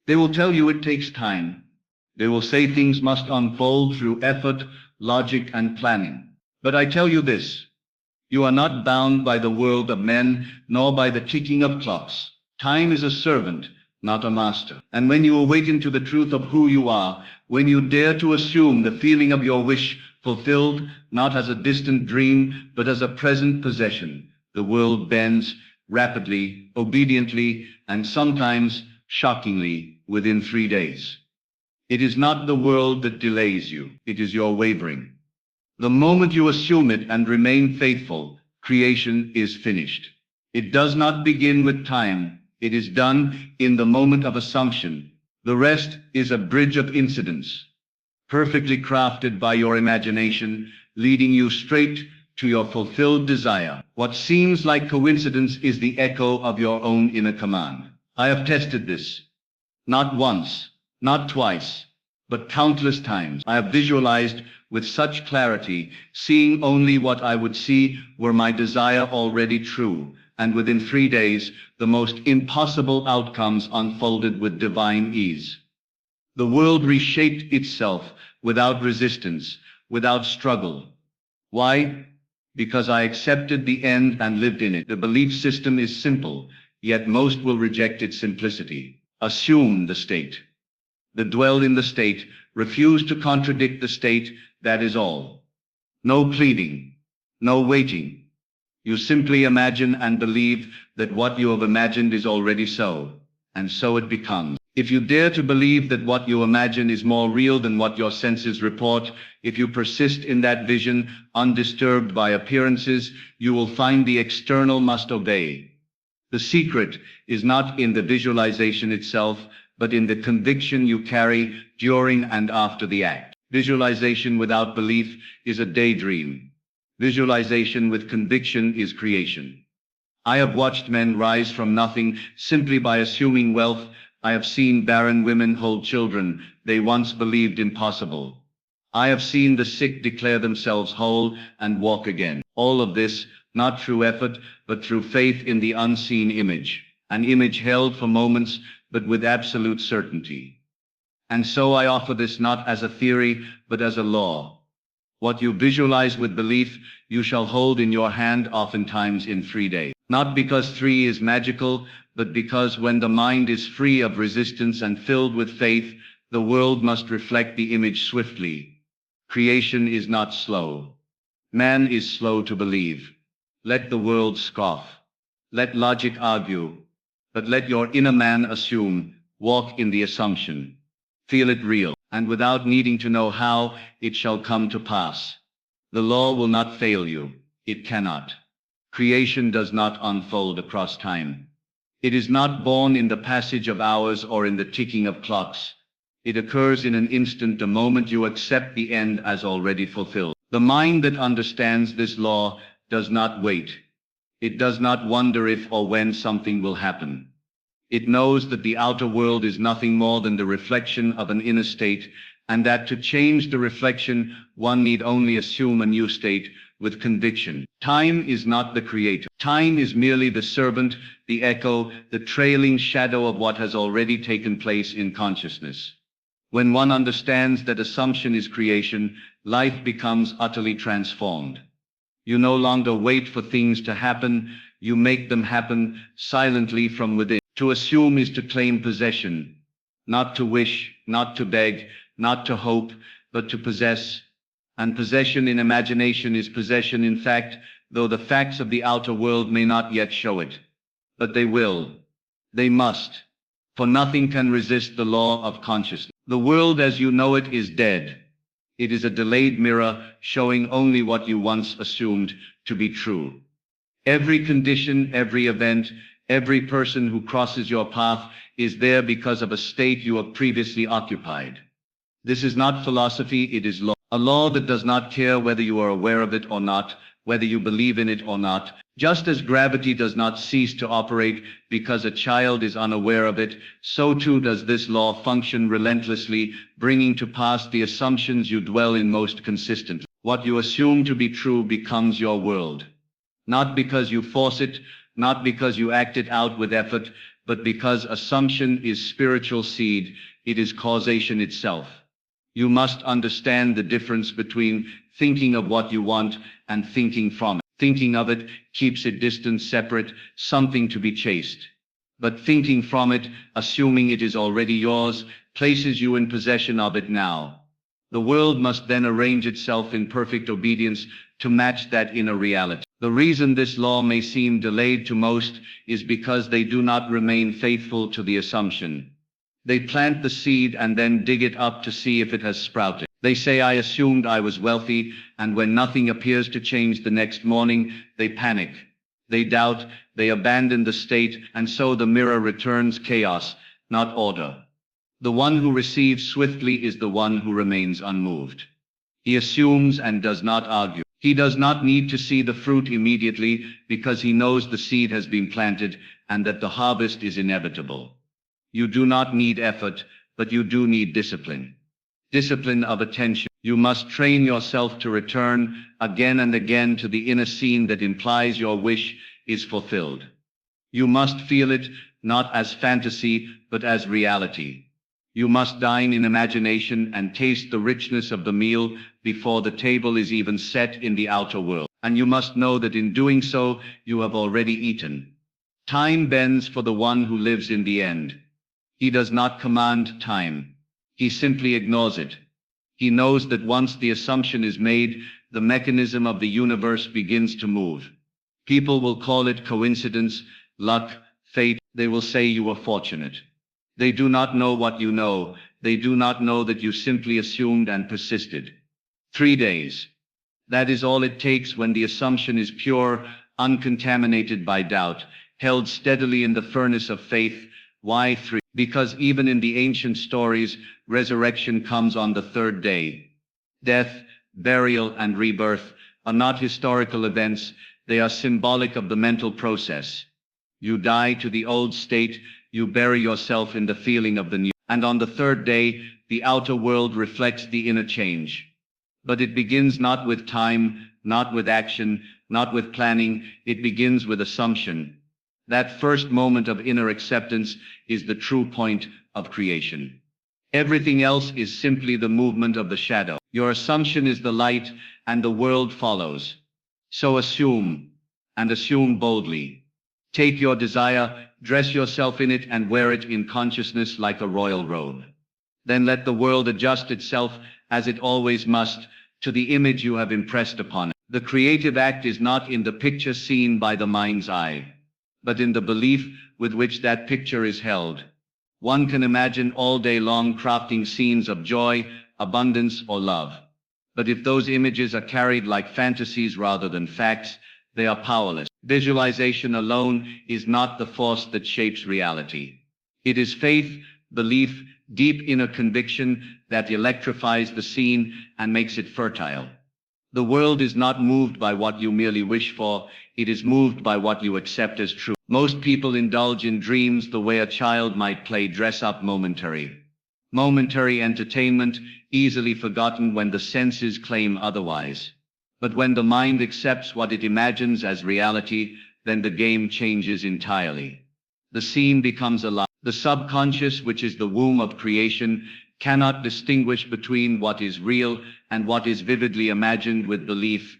They will tell you it takes time. They will say things must unfold through effort, logic, and planning. But I tell you this, you are not bound by the world of men, nor by the ticking of clocks. Time is a servant, not a master. And when you awaken to the truth of who you are, when you dare to assume the feeling of your wish fulfilled, not as a distant dream, but as a present possession, the world bends rapidly, obediently, and sometimes shockingly within 3 days. It is not the world that delays you, it is your wavering. The moment you assume it and remain faithful, creation is finished. It does not begin with time, it is done in the moment of assumption. The rest is a bridge of incidents, perfectly crafted by your imagination, leading you straight to your fulfilled desire. What seems like coincidence is the echo of your own inner command. I have tested this. Not once, not twice, but countless times. I have visualized with such clarity, seeing only what I would see were my desire already true, and within 3 days, the most impossible outcomes unfolded with divine ease. The world reshaped itself without resistance, without struggle. Why? Because I accepted the end and lived in it. The belief system is simple, yet most will reject its simplicity. Assume the state. They dwell in the state, refuse to contradict the state, that is all. No pleading, no waiting. You simply imagine and believe that what you have imagined is already so, and so it becomes. If you dare to believe that what you imagine is more real than what your senses report, if you persist in that vision, undisturbed by appearances, you will find the external must obey. The secret is not in the visualization itself, but in the conviction you carry during and after the act. Visualization without belief is a daydream. Visualization with conviction is creation. I have watched men rise from nothing simply by assuming wealth. I have seen barren women hold children they once believed impossible. I have seen the sick declare themselves whole and walk again. All of this, not through effort, but through faith in the unseen image, an image held for moments, but with absolute certainty. And so I offer this not as a theory, but as a law. What you visualize with belief, you shall hold in your hand oftentimes in 3 days. Not because 3 is magical, but because when the mind is free of resistance and filled with faith, the world must reflect the image swiftly. Creation is not slow. Man is slow to believe. Let the world scoff. Let logic argue. But let your inner man assume, walk in the assumption. Feel it real, and without needing to know how, it shall come to pass. The law will not fail you. It cannot. Creation does not unfold across time. It is not born in the passage of hours or in the ticking of clocks. It occurs in an instant the moment you accept the end as already fulfilled. The mind that understands this law does not wait. It does not wonder if or when something will happen. It knows that the outer world is nothing more than the reflection of an inner state, and that to change the reflection, one need only assume a new state with conviction. Time is not the creator. Time is merely the servant, the echo, the trailing shadow of what has already taken place in consciousness. When one understands that assumption is creation, life becomes utterly transformed. You no longer wait for things to happen, you make them happen silently from within. To assume is to claim possession, not to wish, not to beg, not to hope, but to possess. And possession in imagination is possession in fact, though the facts of the outer world may not yet show it. But they will. They must. For nothing can resist the law of consciousness. The world as you know it is dead. It is a delayed mirror showing only what you once assumed to be true. Every condition, every event, every person who crosses your path is there because of a state you have previously occupied. This is not philosophy, it is law. A law that does not care whether you are aware of it or not, whether you believe in it or not. Just as gravity does not cease to operate because a child is unaware of it, so too does this law function relentlessly, bringing to pass the assumptions you dwell in most consistently. What you assume to be true becomes your world. Not because you force it, not because you act it out with effort, But because assumption is spiritual seed, it is causation itself. You must understand the difference between thinking of what you want and thinking from it. Thinking of it keeps it distant, separate, something to be chased. But thinking from it, assuming it is already yours, places you in possession of it now. The world must then arrange itself in perfect obedience to match that inner reality. The reason this law may seem delayed to most is because they do not remain faithful to the assumption. They plant the seed and then dig it up to see if it has sprouted. They say, I assumed I was wealthy, and when nothing appears to change the next morning, they panic. They doubt, they abandon the state, and so the mirror returns chaos, not order. The one who receives swiftly is the one who remains unmoved. He assumes and does not argue. He does not need to see the fruit immediately because he knows the seed has been planted and that the harvest is inevitable. You do not need effort, but you do need discipline. Discipline of attention. You must train yourself to return again and again to the inner scene that implies your wish is fulfilled. You must feel it not as fantasy, but as reality. You must dine in imagination and taste the richness of the meal before the table is even set in the outer world. And you must know that in doing so, you have already eaten. Time bends for the one who lives in the end. He does not command time. He simply ignores it. He knows that once the assumption is made, the mechanism of the universe begins to move. People will call it coincidence, luck, fate. They will say you were fortunate. They do not know what you know. They do not know that you simply assumed and persisted. 3 days. That is all it takes when the assumption is pure, uncontaminated by doubt, held steadily in the furnace of faith. Why 3? Because even in the ancient stories, resurrection comes on the 3rd day. Death, burial, and rebirth are not historical events. They are symbolic of the mental process. You die to the old state, you bury yourself in the feeling of the new. And on the 3rd day, the outer world reflects the inner change. But it begins not with time, not with action, not with planning. It begins with assumption. That first moment of inner acceptance is the true point of creation. Everything else is simply the movement of the shadow. Your assumption is the light, and the world follows. So assume, and assume boldly. Take your desire, dress yourself in it, and wear it in consciousness like a royal robe. Then let the world adjust itself, as it always must, to the image you have impressed upon it. The creative act is not in the picture seen by the mind's eye, but in the belief with which that picture is held. One can imagine all day long crafting scenes of joy, abundance, or love. But if those images are carried like fantasies rather than facts, they are powerless. Visualization alone is not the force that shapes reality. It is faith, belief, deep inner conviction that electrifies the scene and makes it fertile. The world is not moved by what you merely wish for, it is moved by what you accept as true. Most people indulge in dreams the way a child might play dress-up momentary. Momentary entertainment, easily forgotten when the senses claim otherwise. But when the mind accepts what it imagines as reality, then the game changes entirely. The scene becomes alive. The subconscious, which is the womb of creation, cannot distinguish between what is real and what is vividly imagined with belief.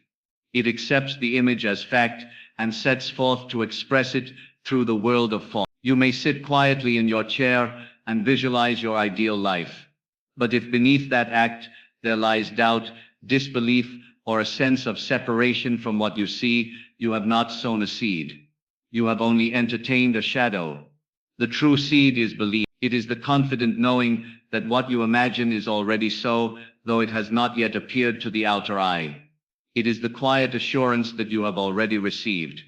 It accepts the image as fact and sets forth to express it through the world of form. You may sit quietly in your chair and visualize your ideal life. But if beneath that act there lies doubt, disbelief, or a sense of separation from what you see, you have not sown a seed. You have only entertained a shadow. The true seed is belief. It is the confident knowing that what you imagine is already so, though it has not yet appeared to the outer eye. It is the quiet assurance that you have already received,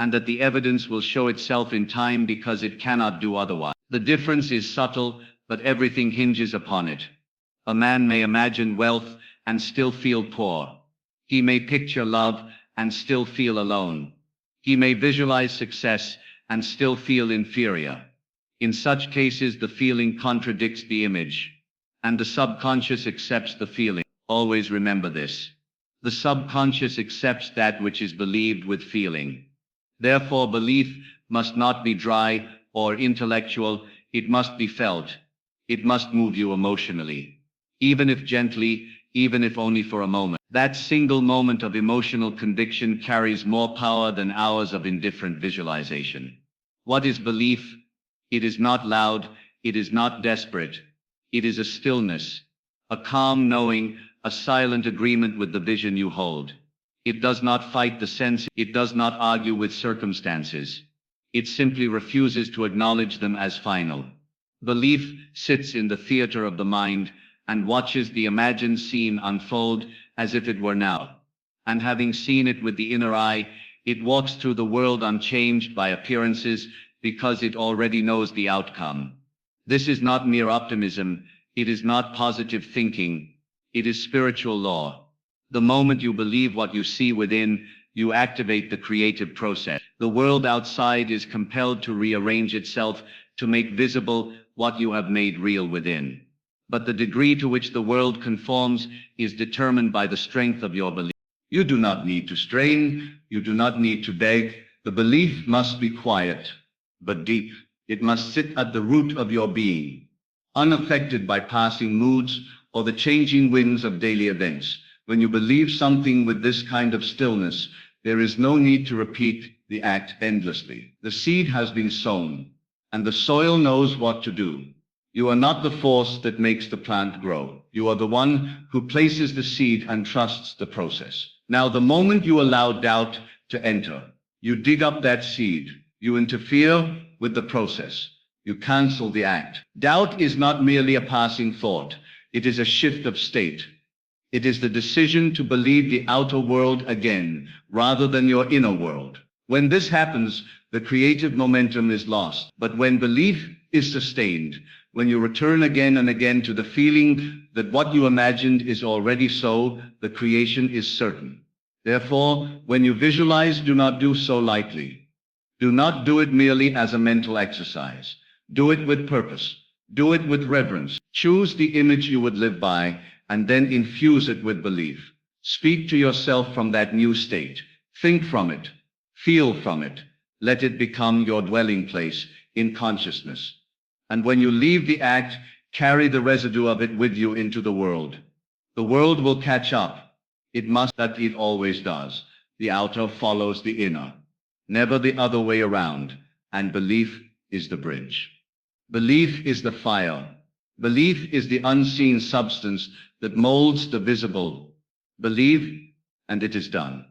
and that the evidence will show itself in time because it cannot do otherwise. The difference is subtle, but everything hinges upon it. A man may imagine wealth and still feel poor. He may picture love and still feel alone. He may visualize success and still feel inferior. In such cases, the feeling contradicts the image, and the subconscious accepts the feeling. Always remember this. The subconscious accepts that which is believed with feeling. Therefore, belief must not be dry or intellectual, it must be felt. It must move you emotionally. Even if gently, even if only for a moment. That single moment of emotional conviction carries more power than hours of indifferent visualization. What is belief? It is not loud, it is not desperate. It is a stillness, a calm knowing, a silent agreement with the vision you hold. It does not fight the sense, it does not argue with circumstances. It simply refuses to acknowledge them as final. Belief sits in the theater of the mind and watches the imagined scene unfold as if it were now. And having seen it with the inner eye, it walks through the world unchanged by appearances because it already knows the outcome. This is not mere optimism, it is not positive thinking, it is spiritual law. The moment you believe what you see within, you activate the creative process. The world outside is compelled to rearrange itself to make visible what you have made real within. But the degree to which the world conforms is determined by the strength of your belief. You do not need to strain, you do not need to beg. The belief must be quiet, but deep. It must sit at the root of your being, unaffected by passing moods or the changing winds of daily events. When you believe something with this kind of stillness, there is no need to repeat the act endlessly. The seed has been sown, and the soil knows what to do. You are not the force that makes the plant grow. You are the one who places the seed and trusts the process. Now, the moment you allow doubt to enter, you dig up that seed. You interfere with the process. You cancel the act. Doubt is not merely a passing thought. It is a shift of state. It is the decision to believe the outer world again, rather than your inner world. When this happens, the creative momentum is lost. But when belief is sustained, when you return again and again to the feeling that what you imagined is already so, the creation is certain. Therefore, when you visualize, do not do so lightly. Do not do it merely as a mental exercise. Do it with purpose. Do it with reverence. Choose the image you would live by, and then infuse it with belief. Speak to yourself from that new state. Think from it. Feel from it. Let it become your dwelling place in consciousness. And when you leave the act, carry the residue of it with you into the world. The world will catch up. It must, that it always does. The outer follows the inner, never the other way around. And belief is the bridge. Belief is the fire. Belief is the unseen substance that molds the visible. Believe, and it is done.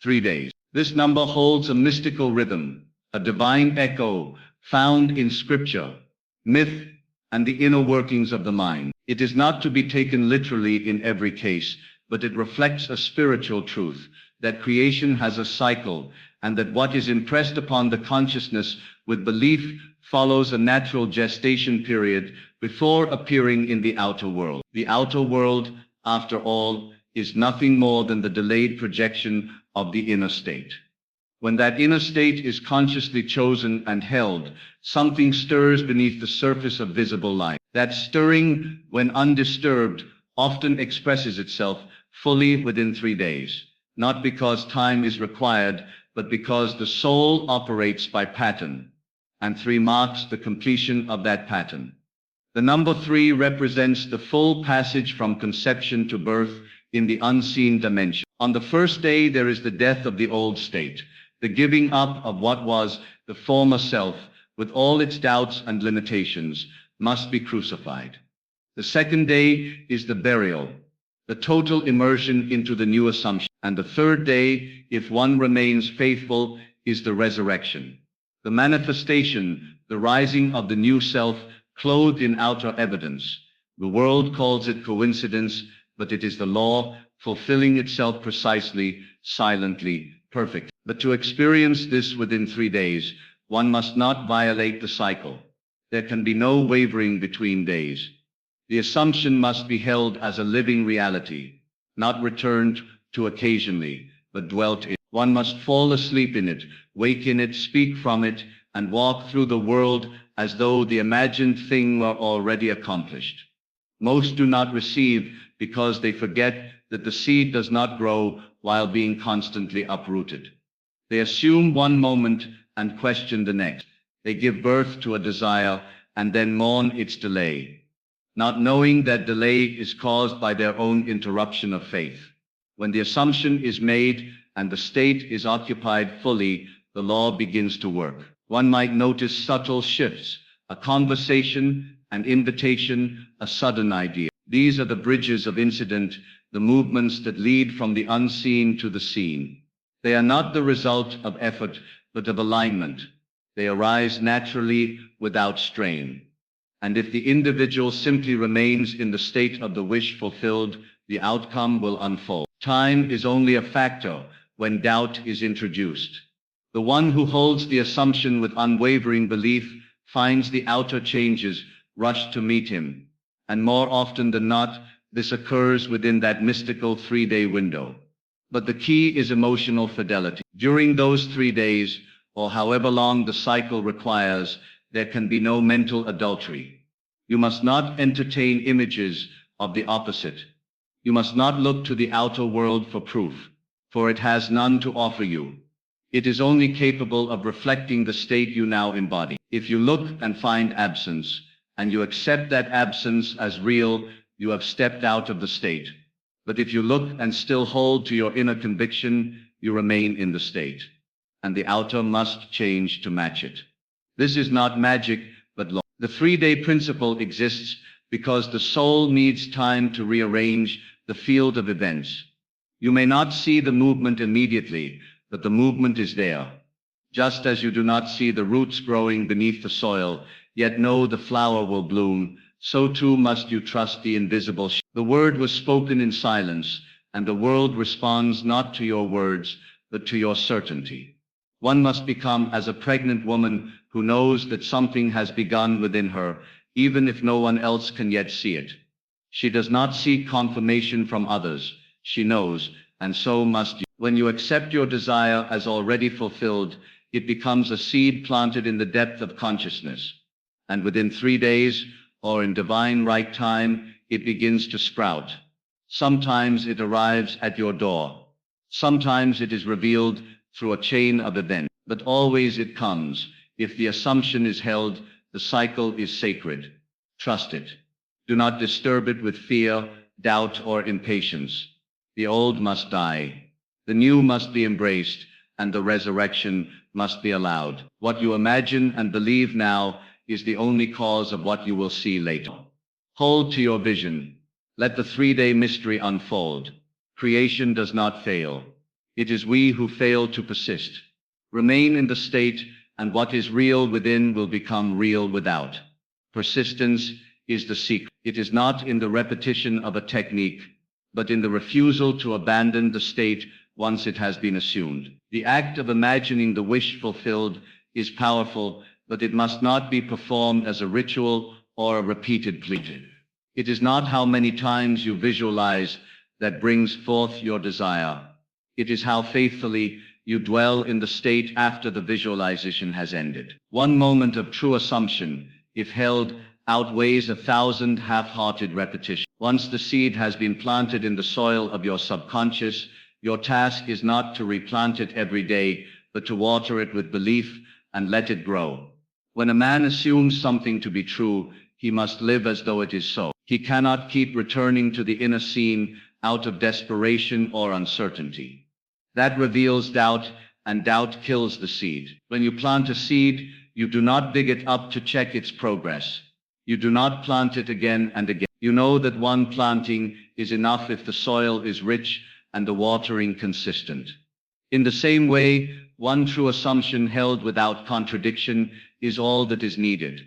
3 days. This number holds a mystical rhythm, a divine echo found in scripture, myth, and the inner workings of the mind. It is not to be taken literally in every case, but it reflects a spiritual truth, that creation has a cycle, and that what is impressed upon the consciousness with belief follows a natural gestation period before appearing in the outer world. The outer world, after all, is nothing more than the delayed projection of the inner state. When that inner state is consciously chosen and held, something stirs beneath the surface of visible life. That stirring, when undisturbed, often expresses itself fully within 3 days, not because time is required, but because the soul operates by pattern, and 3 marks the completion of that pattern. The number 3 represents the full passage from conception to birth in the unseen dimension. On the first day, there is the death of the old state, the giving up of what was the former self, with all its doubts and limitations, must be crucified. The second day is the burial, the total immersion into the new assumption. And the third day, if one remains faithful, is the resurrection, the manifestation, the rising of the new self, clothed in outer evidence. The world calls it coincidence, but it is the law, fulfilling itself precisely, silently, perfect. But to experience this within 3 days, one must not violate the cycle. There can be no wavering between days. The assumption must be held as a living reality, not returned to occasionally, but dwelt in. One must fall asleep in it, wake in it, speak from it, and walk through the world as though the imagined thing were already accomplished. Most do not receive because they forget that the seed does not grow while being constantly uprooted. They assume one moment and question the next. They give birth to a desire and then mourn its delay, not knowing that delay is caused by their own interruption of faith. When the assumption is made and the state is occupied fully, the law begins to work. One might notice subtle shifts, a conversation, an invitation, a sudden idea. These are the bridges of incident, the movements that lead from the unseen to the seen. They are not the result of effort, but of alignment. They arise naturally without strain. And if the individual simply remains in the state of the wish fulfilled, the outcome will unfold. Time is only a factor when doubt is introduced. The one who holds the assumption with unwavering belief finds the outer changes rush to meet him. And more often than not, this occurs within that mystical 3-day window. But the key is emotional fidelity. During those 3 days, or however long the cycle requires, there can be no mental adultery. You must not entertain images of the opposite. You must not look to the outer world for proof, for it has none to offer you. It is only capable of reflecting the state you now embody. If you look and find absence, and you accept that absence as real, you have stepped out of the state. But if you look and still hold to your inner conviction, you remain in the state. And the outer must change to match it. This is not magic, but law. The 3-day principle exists because the soul needs time to rearrange the field of events. You may not see the movement immediately, but the movement is there. Just as you do not see the roots growing beneath the soil, yet know the flower will bloom, so too must you trust the invisible. The word was spoken in silence, and the world responds not to your words, but to your certainty. One must become as a pregnant woman who knows that something has begun within her, even if no one else can yet see it. She does not seek confirmation from others. She knows, and so must you. When you accept your desire as already fulfilled, it becomes a seed planted in the depth of consciousness. And within 3 days, or in divine right time, it begins to sprout. Sometimes it arrives at your door. Sometimes it is revealed through a chain of events. But always it comes. If the assumption is held, the cycle is sacred. Trust it. Do not disturb it with fear, doubt, or impatience. The old must die. The new must be embraced, and the resurrection must be allowed. What you imagine and believe now is the only cause of what you will see later. Hold to your vision. Let the 3-day mystery unfold. Creation does not fail. It is we who fail to persist. Remain in the state, and what is real within will become real without. Persistence is the secret. It is not in the repetition of a technique, but in the refusal to abandon the state once it has been assumed. The act of imagining the wish fulfilled is powerful, but it must not be performed as a ritual or a repeated plea. It is not how many times you visualize that brings forth your desire. It is how faithfully you dwell in the state after the visualization has ended. One moment of true assumption, if held, outweighs 1,000 half-hearted repetitions. Once the seed has been planted in the soil of your subconscious, your task is not to replant it every day, but to water it with belief and let it grow. When a man assumes something to be true, he must live as though it is so. He cannot keep returning to the inner scene out of desperation or uncertainty. That reveals doubt, and doubt kills the seed. When you plant a seed, you do not dig it up to check its progress. You do not plant it again and again. You know that one planting is enough if the soil is rich and the watering consistent. In the same way, one true assumption held without contradiction is all that is needed.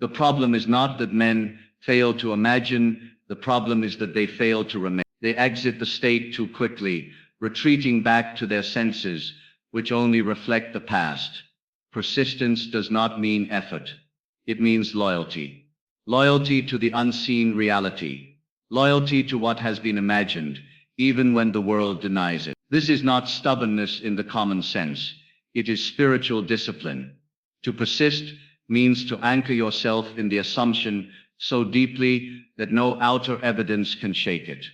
The problem is not that men fail to imagine, the problem is that they fail to remain. They exit the state too quickly, retreating back to their senses, which only reflect the past. Persistence does not mean effort. It means loyalty. Loyalty to the unseen reality. Loyalty to what has been imagined, even when the world denies it. This is not stubbornness in the common sense. It is spiritual discipline. To persist means to anchor yourself in the assumption so deeply that no outer evidence can shake it.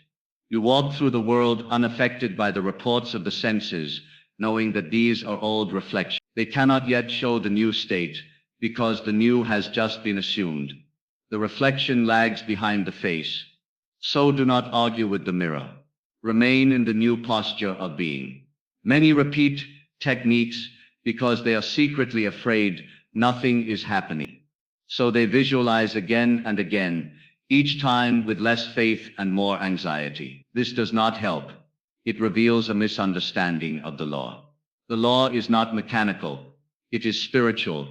You walk through the world unaffected by the reports of the senses, knowing that these are old reflections. They cannot yet show the new state. because the new has just been assumed. The reflection lags behind the face. So do not argue with the mirror. Remain in the new posture of being. Many repeat techniques because they are secretly afraid nothing is happening. So they visualize again and again, each time with less faith and more anxiety. This does not help. It reveals a misunderstanding of the law. The law is not mechanical. It is spiritual.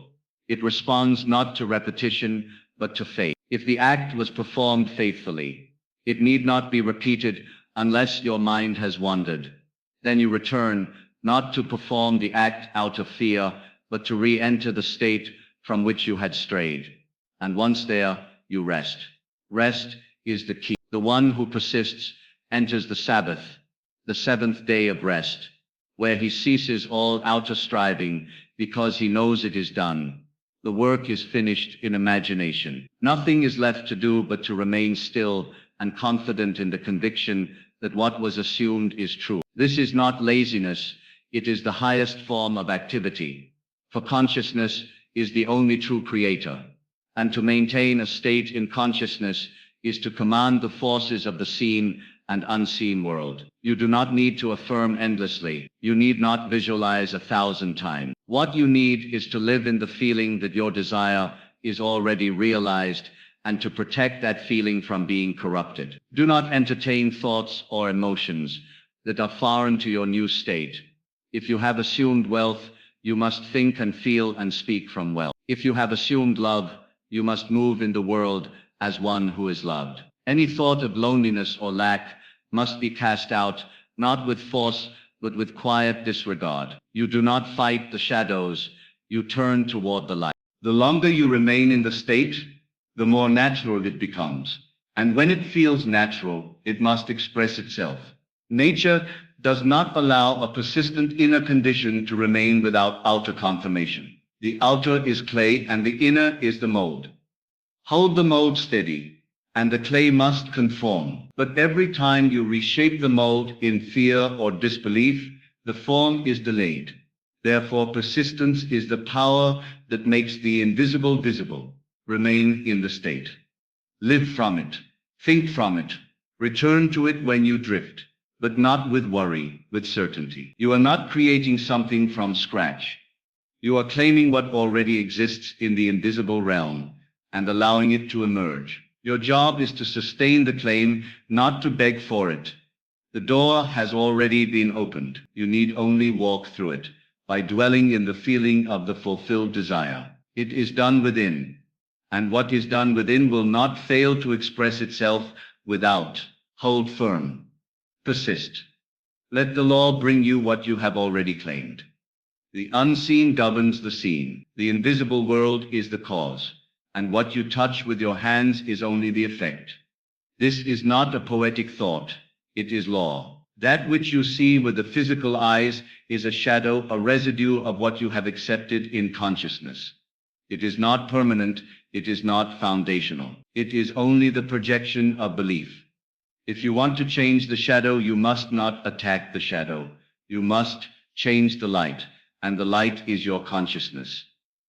It responds not to repetition, but to faith. If the act was performed faithfully, it need not be repeated unless your mind has wandered. Then you return, not to perform the act out of fear, but to re-enter the state from which you had strayed. And once there, you rest. Rest is the key. The one who persists enters the Sabbath, the seventh day of rest, where he ceases all outer striving because he knows it is done. The work is finished in imagination. Nothing is left to do but to remain still and confident in the conviction that what was assumed is true. This is not laziness, it is the highest form of activity. For consciousness is the only true creator, and to maintain a state in consciousness is to command the forces of the seen and unseen world. You do not need to affirm endlessly. You need not visualize 1,000 times. What you need is to live in the feeling that your desire is already realized and to protect that feeling from being corrupted. Do not entertain thoughts or emotions that are foreign to your new state. If you have assumed wealth, you must think and feel and speak from wealth. If you have assumed love, you must move in the world as one who is loved. Any thought of loneliness or lack must be cast out, not with force, but with quiet disregard. You do not fight the shadows, you turn toward the light. The longer you remain in the state, the more natural it becomes. And when it feels natural, it must express itself. Nature does not allow a persistent inner condition to remain without outer confirmation. The outer is clay and the inner is the mold. Hold the mold steady, and the clay must conform. But every time you reshape the mold in fear or disbelief, the form is delayed. Therefore, persistence is the power that makes the invisible visible. Remain in the state. Live from it. Think from it. Return to it when you drift, but not with worry, with certainty. You are not creating something from scratch. You are claiming what already exists in the invisible realm and allowing it to emerge. Your job is to sustain the claim, not to beg for it. The door has already been opened. You need only walk through it by dwelling in the feeling of the fulfilled desire. It is done within, and what is done within will not fail to express itself without. Hold firm. Persist. Let the law bring you what you have already claimed. The unseen governs the seen. The invisible world is the cause, and what you touch with your hands is only the effect. This is not a poetic thought, it is law. That which you see with the physical eyes is a shadow, a residue of what you have accepted in consciousness. It is not permanent, it is not foundational. It is only the projection of belief. If you want to change the shadow, you must not attack the shadow. You must change the light, and the light is your consciousness.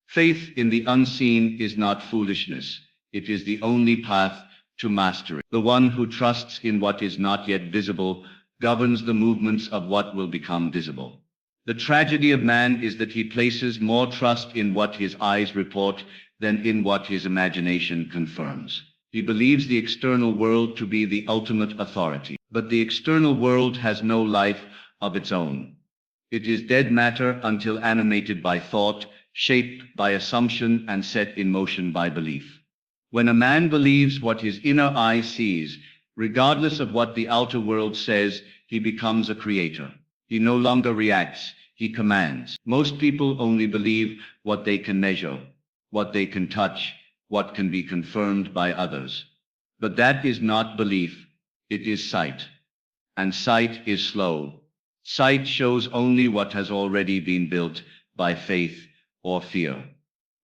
Faith in the unseen is not foolishness. It is the only path to mastery. The one who trusts in what is not yet visible governs the movements of what will become visible. The tragedy of man is that he places more trust in what his eyes report than in what his imagination confirms. He believes the external world to be the ultimate authority. But the external world has no life of its own. It is dead matter until animated by thought, shaped by assumption, and set in motion by belief. When a man believes what his inner eye sees, regardless of what the outer world says, he becomes a creator. He no longer reacts, he commands. Most people only believe what they can measure, what they can touch, what can be confirmed by others. But that is not belief, it is sight. And sight is slow. Sight shows only what has already been built by faith or fear.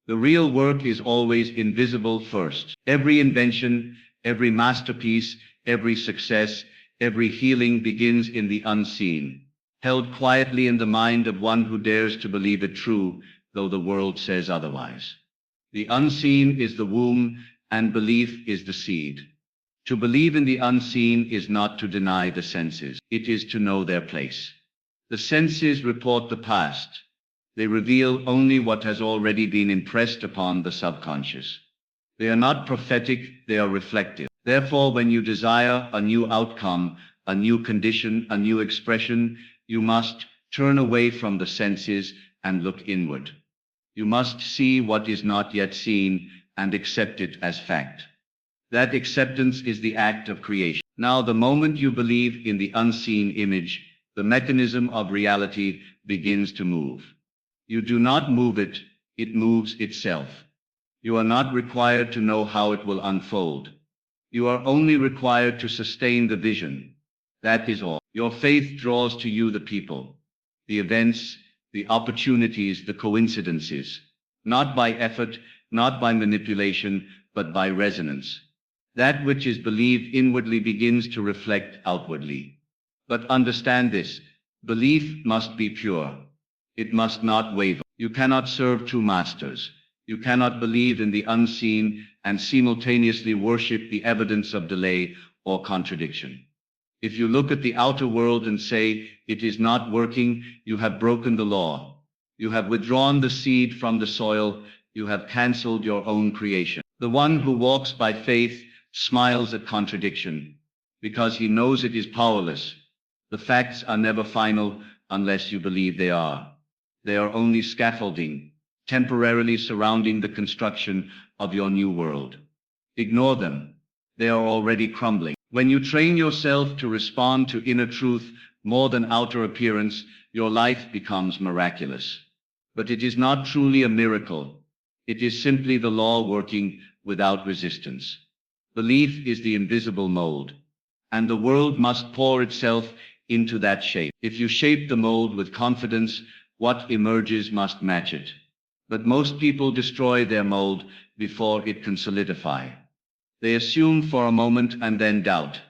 The real work is always invisible first. Every invention, every masterpiece, every success, every healing begins in the unseen, held quietly in the mind of one who dares to believe it true, though the world says otherwise. The unseen is the womb, and belief is the seed. To believe in the unseen is not to deny the senses. It is to know their place. The senses report the past. They reveal only what has already been impressed upon the subconscious. They are not prophetic, they are reflective. Therefore, when you desire a new outcome, a new condition, a new expression, you must turn away from the senses and look inward. You must see what is not yet seen and accept it as fact. That acceptance is the act of creation. Now, the moment you believe in the unseen image, the mechanism of reality begins to move. You do not move it, it moves itself. You are not required to know how it will unfold. You are only required to sustain the vision. That is all. Your faith draws to you the people, the events, the opportunities, the coincidences, not by effort, not by manipulation, but by resonance. That which is believed inwardly begins to reflect outwardly. But understand this, belief must be pure. It must not waver. You cannot serve two masters. You cannot believe in the unseen and simultaneously worship the evidence of delay or contradiction. If you look at the outer world and say, it is not working, you have broken the law. You have withdrawn the seed from the soil. You have cancelled your own creation. The one who walks by faith smiles at contradiction because he knows it is powerless. The facts are never final unless you believe they are. They are only scaffolding, temporarily surrounding the construction of your new world. Ignore them. They are already crumbling. When you train yourself to respond to inner truth more than outer appearance, your life becomes miraculous. But it is not truly a miracle. It is simply the law working without resistance. Belief is the invisible mold, and the world must pour itself into that shape. If you shape the mold with confidence, what emerges must match it. But most people destroy their mold before it can solidify. They assume for a moment and then doubt.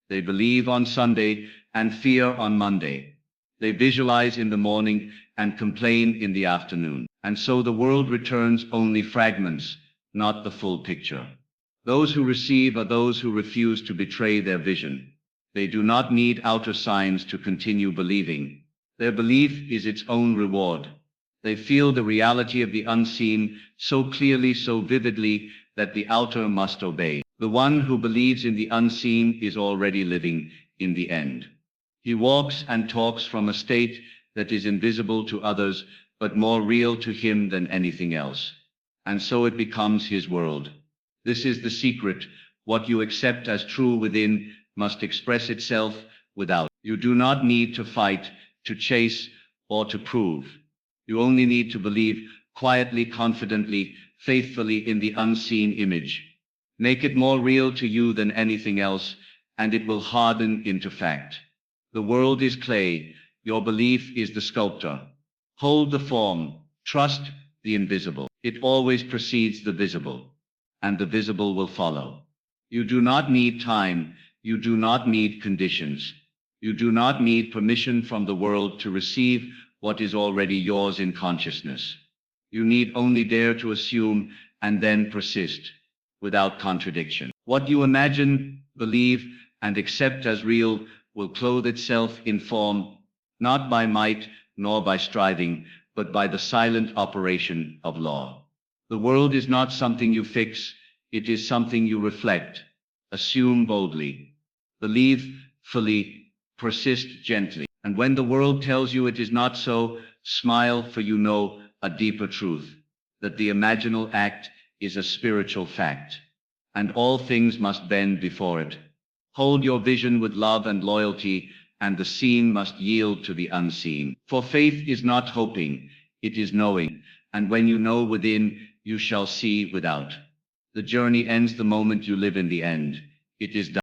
They believe on Sunday and fear on Monday. They visualize in the morning and complain in the afternoon. And so the world returns only fragments, not the full picture. Those who receive are those who refuse to betray their vision. They do not need outer signs to continue believing. Their belief is its own reward. They feel the reality of the unseen so clearly, so vividly, that the outer must obey. The one who believes in the unseen is already living in the end. He walks and talks from a state that is invisible to others, but more real to him than anything else. And so it becomes his world. This is the secret. What you accept as true within must express itself without. You do not need to fight, to chase, or to prove. You only need to believe quietly, confidently, faithfully in the unseen image. Make it more real to you than anything else, and it will harden into fact. The world is clay. Your belief is the sculptor. Hold the form. Trust the invisible. It always precedes the visible, and the visible will follow. You do not need time. You do not need conditions. You do not need permission from the world to receive what is already yours in consciousness. You need only dare to assume and then persist without contradiction. What you imagine, believe, and accept as real will clothe itself in form, not by might nor by striving, but by the silent operation of law. The world is not something you fix, it is something you reflect. Assume boldly. Believe fully, persist gently. And when the world tells you it is not so, smile, for you know a deeper truth, that the imaginal act is a spiritual fact, and all things must bend before it. Hold your vision with love and loyalty, and the seen must yield to the unseen. For faith is not hoping, it is knowing, and when you know within, you shall see without. The journey ends the moment you live in the end. It is done.